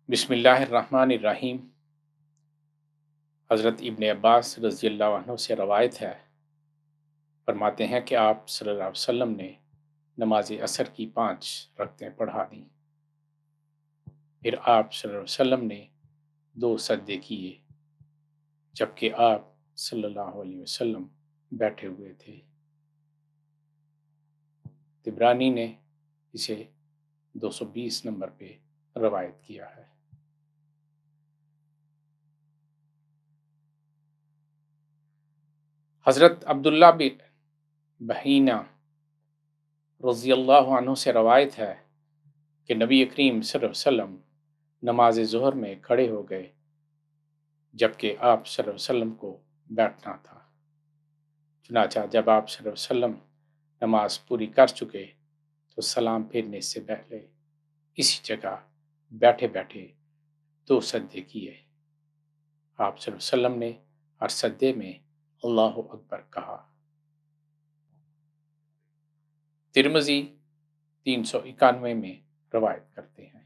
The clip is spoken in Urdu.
بسم اللہ الرحمن الرحیم۔ حضرت ابن عباس رضی اللہ عنہ سے روایت ہے، فرماتے ہیں کہ آپ صلی اللہ علیہ وسلم نے نماز عصر کی 5 رکعتیں پڑھا دیں، پھر آپ صلی اللہ علیہ وسلم نے 2 سجدے کیے جبکہ آپ صلی اللہ علیہ وسلم بیٹھے ہوئے تھے۔ طبرانی نے اسے 220 نمبر پہ روایت کیا ہے۔ حضرت عبداللہ بن بحینہ رضی اللہ عنہ سے روایت ہے کہ نبی کریم صلی اللہ علیہ وسلم نماز ظہر میں کھڑے ہو گئے جبکہ آپ صلی اللہ علیہ وسلم کو بیٹھنا تھا۔ چنانچہ جب آپ صلی اللہ علیہ وسلم نماز پوری کر چکے تو سلام پھیرنے سے پہلے اسی جگہ بیٹھے بیٹھے 2 سجدے کیے۔ آپ صلی اللہ علیہ وسلم نے ہر سجدے میں اللہ اکبر کہا۔ ترمذی 391 میں روایت کرتے ہیں۔